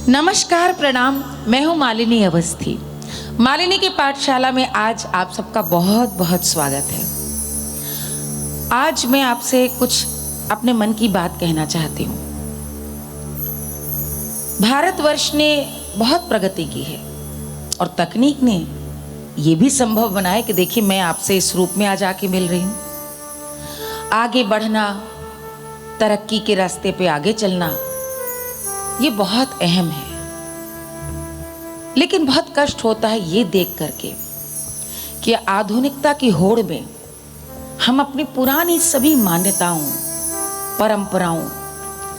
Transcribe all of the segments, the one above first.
नमस्कार, प्रणाम। मैं हूँ मालिनी अवस्थी। मालिनी की पाठशाला में आज आप सबका बहुत बहुत स्वागत है। आज मैं आपसे कुछ अपने मन की बात कहना चाहती हूँ। भारतवर्ष ने बहुत प्रगति की है और तकनीक ने ये भी संभव बनाया कि देखिए मैं आपसे इस रूप में आज आके मिल रही हूँ। आगे बढ़ना, तरक्की के रास्ते पे आगे चलना, ये बहुत अहम है। लेकिन बहुत कष्ट होता है ये देख करके कि आधुनिकता की होड़ में हम अपनी पुरानी सभी मान्यताओं, परंपराओं,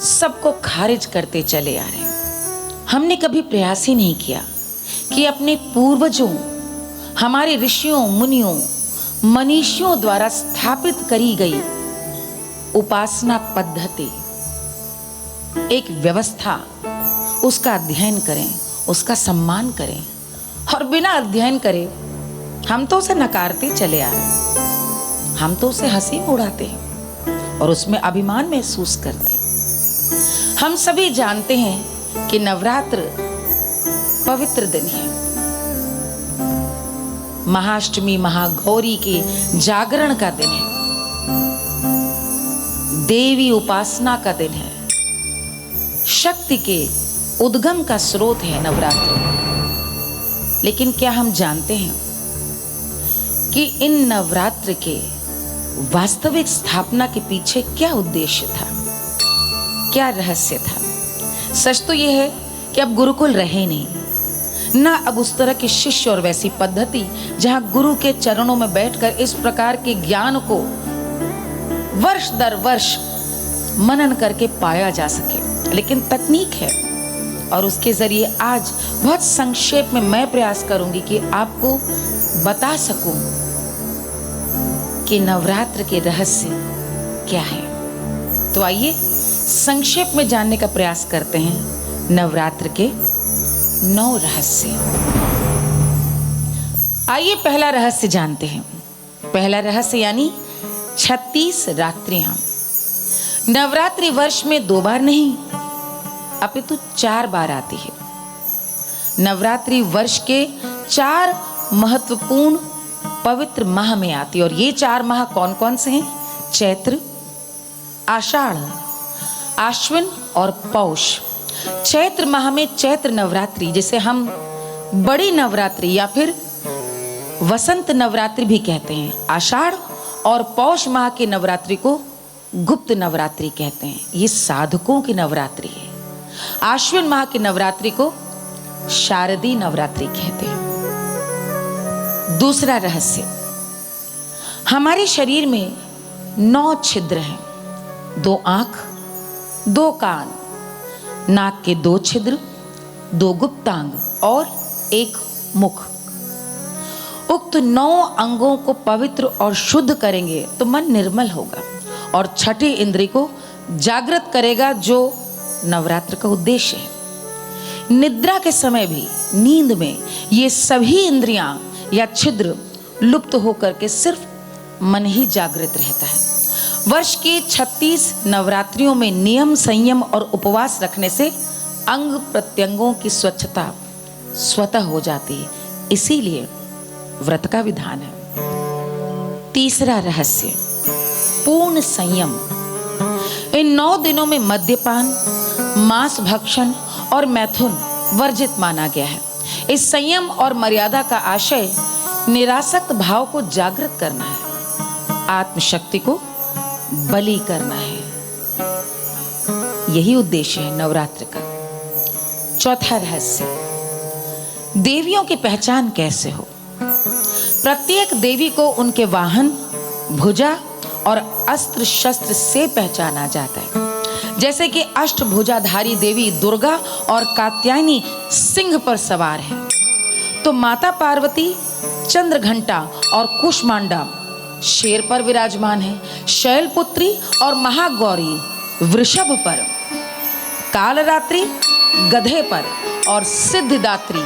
सबको खारिज करते चले आ रहे हैं। हमने कभी प्रयास ही नहीं किया कि अपने पूर्वजों, हमारे ऋषियों, मुनियों, मनीषियों द्वारा स्थापित करी गई उपासना पद्धति, एक व्यवस्था, उसका अध्ययन करें, उसका सम्मान करें और बिना अध्ययन करे हम तो उसे नकारते चले आ रहे हैं। हम तो उसे हंसी उड़ाते हैं और उसमें अभिमान महसूस करते हैं। हम सभी जानते हैं कि नवरात्र पवित्र दिन है। महाअष्टमी, महागौरी के जागरण का दिन है, देवी उपासना का दिन है, शक्ति के उद्गम का स्रोत है नवरात्र। लेकिन क्या हम जानते हैं कि इन नवरात्र के वास्तविक स्थापना के पीछे क्या उद्देश्य था, क्या रहस्य था? सच तो यह है कि अब गुरुकुल रहे नहीं, ना अब उस तरह के शिष्य और वैसी पद्धति जहां गुरु के चरणों में बैठकर इस प्रकार के ज्ञान को वर्ष दर वर्ष मनन करके पाया जा सके। लेकिन तकनीक है और उसके जरिए आज बहुत संक्षेप में मैं प्रयास करूंगी कि आपको बता सकूं कि नवरात्र के रहस्य क्या है। तो आइए संक्षेप में जानने का प्रयास करते हैं नवरात्र के 9 रहस्य। आइए पहला रहस्य जानते हैं। पहला रहस्य यानी 36 रात्रियां। नवरात्रि वर्ष में 2 बार नहीं अपितु 4 बार आती है। नवरात्रि वर्ष के 4 महत्वपूर्ण पवित्र माह में आती है और ये 4 माह कौन कौन से हैं? चैत्र, आषाढ़, आश्विन और पौष। चैत्र माह में चैत्र नवरात्रि, जिसे हम बड़ी नवरात्रि या फिर वसंत नवरात्रि भी कहते हैं। आषाढ़ और पौष माह के नवरात्रि को गुप्त नवरात्रि कहते हैं। ये साधकों की नवरात्रि है। आश्विन माह की नवरात्रि को शारदीय नवरात्रि कहते हैं। दूसरा रहस्य, हमारे शरीर में 9 छिद्र हैं। 2 आंख, 2 कान, नाक के 2 छिद्र, 2 गुप्तांग और 1 मुख। उक्त 9 अंगों को पवित्र और शुद्ध करेंगे तो मन निर्मल होगा और छठी इंद्रिय को जागृत करेगा, जो नवरात्र का उद्देश्य है। निद्रा के समय भी, नींद में, ये सभी इंद्रियां या छिद्र लुप्त होकर के सिर्फ मन ही जागृत रहता है। वर्ष के 36 नवरात्रियों में नियम, संयम और उपवास रखने से अंग प्रत्यंगों की स्वच्छता स्वतः हो जाती है। इसीलिए व्रत का विधान है। तीसरा रहस्य, पूर्ण संयम। इन 9 दिनों में मद्यपान, मांस भक्षण और मैथुन वर्जित माना गया है। इस संयम और मर्यादा का आशय निरासक्त भाव को जागृत करना है, आत्मशक्ति को बलि करना है। यही उद्देश्य है नवरात्र का। चौथा रहस्य, देवियों की पहचान कैसे हो। प्रत्येक देवी को उनके वाहन, भुजा और अस्त्र शस्त्र से पहचाना जाता है। जैसे कि अष्टभुजाधारी देवी दुर्गा और कात्यायनी सिंह पर सवार है, तो माता पार्वती चंद्रघंटा और कुष्मांडा शेर पर विराजमान है। शैलपुत्री और महागौरी वृषभ पर, कालरात्रि गधे पर और सिद्धिदात्री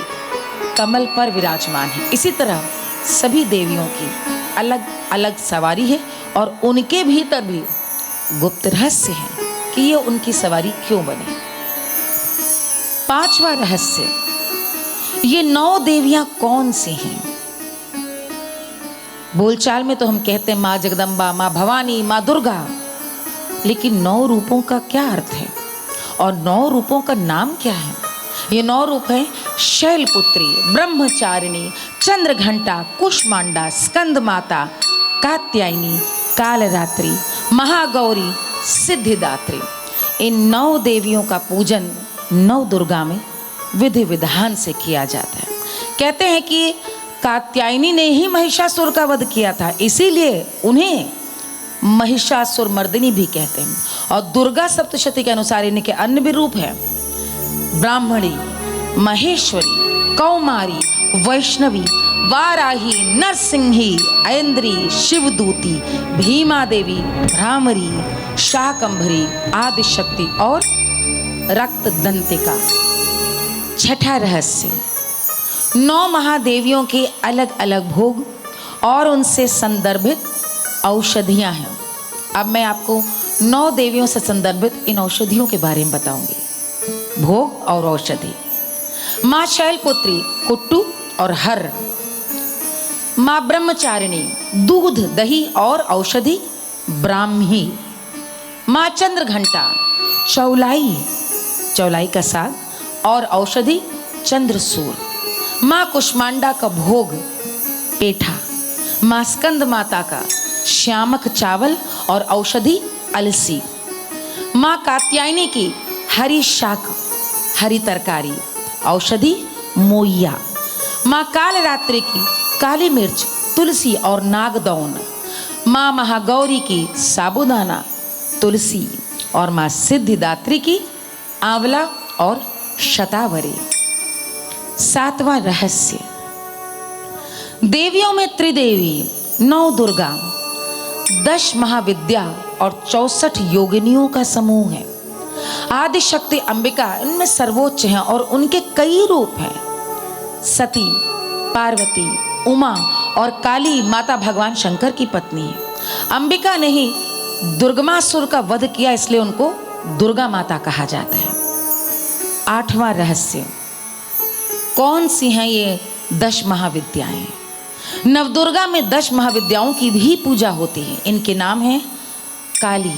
कमल पर विराजमान है। इसी तरह सभी देवियों की अलग अलग सवारी है और उनके भीतर भी गुप्त रहस्य है कि ये उनकी सवारी क्यों बने। पांचवा रहस्य, ये 9 देवियां कौन सी हैं? बोलचाल में तो हम कहते हैं माँ जगदम्बा, माँ भवानी, माँ दुर्गा, लेकिन 9 रूपों का क्या अर्थ है और 9 रूपों का नाम क्या है? ये 9 रूप है शैलपुत्री, ब्रह्मचारिणी, चंद्रघंटा, कुष्मांडा, स्कंद माता, कात्यायनी, कालरात्रि, महागौरी, सिद्धिदात्री। इन 9 देवियों का पूजन 9 दुर्गा में विधि विधान से किया जाता है। कहते हैं कि कात्यायनी ने ही महिषासुर का वध किया था, इसीलिए उन्हें महिषासुर मर्दिनी भी कहते हैं। और दुर्गा सप्तशती के अनुसार इनके अन्य भी रूप है, ब्राह्मणी, महेश्वरी, कौमारी, वैष्णवी, वाराही, नरसिंही, ऐन्द्री, शिवदूती, भीमा देवी, भ्रामरी, शाकंभरी, आदिशक्ति और रक्तदंतिका। छठा रहस्य, 9 महादेवियों के अलग अलग भोग और उनसे संदर्भित औषधियां हैं। अब मैं आपको 9 देवियों से संदर्भित इन औषधियों के बारे में बताऊंगी। भोग और औषधि। माँ शैलपुत्री कुट्टू और हर। माँ ब्रह्मचारिणी दूध, दही और औषधि ब्राह्मी। माँ चंद्रघंटा चौलाई, चौलाई का साग और औषधि चंद्रसूर। माँ कुष्मांडा का भोग पेठा। माँ स्कंद माता का श्यामक चावल और औषधि अलसी। माँ कात्यायनी की हरी शाक, हरी तरकारी, औषधि मोइया। माँ कालरात्रि की काली मिर्च, तुलसी और नागदौन। माँ महागौरी की साबूदाना, तुलसी और माँ सिद्धिदात्री की आंवला और शतावरी। 7वां रहस्य, देवियों में त्रिदेवी, 9 दुर्गा, 10 महाविद्या और 64 योगिनियों का समूह है। आदिशक्ति अंबिका इनमें सर्वोच्च है और उनके कई रूप हैं। सती, पार्वती, उमा और काली माता भगवान शंकर की पत्नी है। अंबिका ने ही दुर्गमासुर का वध किया, इसलिए उनको दुर्गा माता कहा जाता है। 8वां रहस्य, कौन सी हैं ये 10 महाविद्याएं? नवदुर्गा में 10 महाविद्याओं की भी पूजा होती है। इनके नाम हैं काली,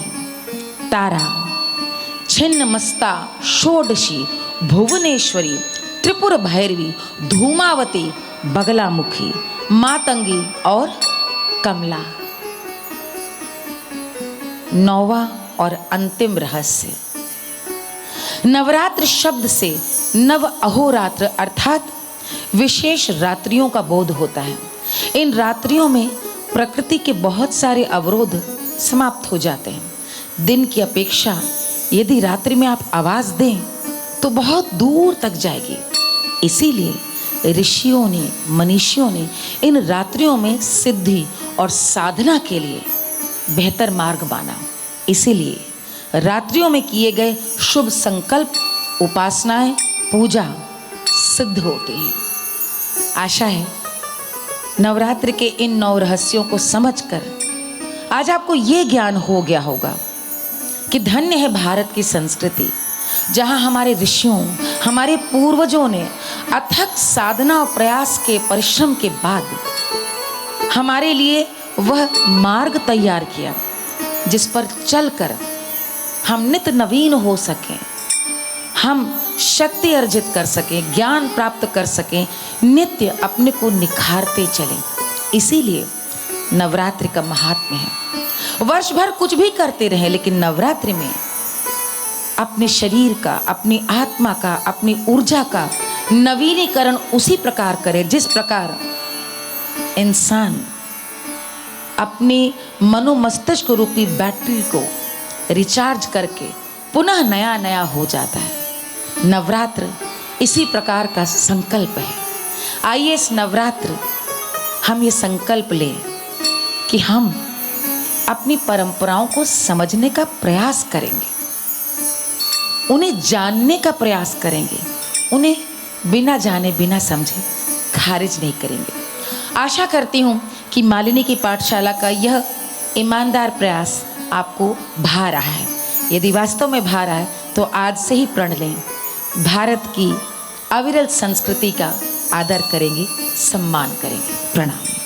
तारा, छिन्नमस्ता, षोडशी, भुवनेश्वरी, त्रिपुर भैरवी, धूमावती, बगलामुखी, मातंगी और कमला। 9वां और अंतिम रहस्य, नवरात्र शब्द से नव अहोरात्र अर्थात विशेष रात्रियों का बोध होता है। इन रात्रियों में प्रकृति के बहुत सारे अवरोध समाप्त हो जाते हैं। दिन की अपेक्षा यदि रात्रि में आप आवाज दें तो बहुत दूर तक जाएगी। इसीलिए ऋषियों ने, मनीषियों ने इन रात्रियों में सिद्धि और साधना के लिए बेहतर मार्ग माना। इसीलिए रात्रियों में किए गए शुभ संकल्प, उपासनाएं, पूजा सिद्ध होती हैं। आशा है नवरात्र के इन 9 रहस्यों को समझकर आज आपको ये ज्ञान हो गया होगा कि धन्य है भारत की संस्कृति, जहाँ हमारे ऋषियों, हमारे पूर्वजों ने अथक साधना और प्रयास के परिश्रम के बाद हमारे लिए वह मार्ग तैयार किया जिस पर चलकर हम नित नवीन हो सकें, हम शक्ति अर्जित कर सकें, ज्ञान प्राप्त कर सकें, नित्य अपने को निखारते चलें। इसीलिए नवरात्रि का महात्म्य है। वर्ष भर कुछ भी करते रहें, लेकिन नवरात्रि में अपने शरीर का, अपनी आत्मा का, अपनी ऊर्जा का नवीनीकरण उसी प्रकार करें जिस प्रकार इंसान अपनी मनोमस्तिष्क रूपी बैटरी को रिचार्ज करके पुनः नया नया हो जाता है। नवरात्र इसी प्रकार का संकल्प है। आइए इस नवरात्र हम ये संकल्प लें कि हम अपनी परंपराओं को समझने का प्रयास करेंगे, उन्हें जानने का प्रयास करेंगे, उन्हें बिना जाने बिना समझे खारिज नहीं करेंगे। आशा करती हूँ कि मालिनी की पाठशाला का यह ईमानदार प्रयास आपको भा रहा है। यदि वास्तव में भा रहा है तो आज से ही प्रण लें भारत की अविरल संस्कृति का आदर करेंगे, सम्मान करेंगे। प्रणाम।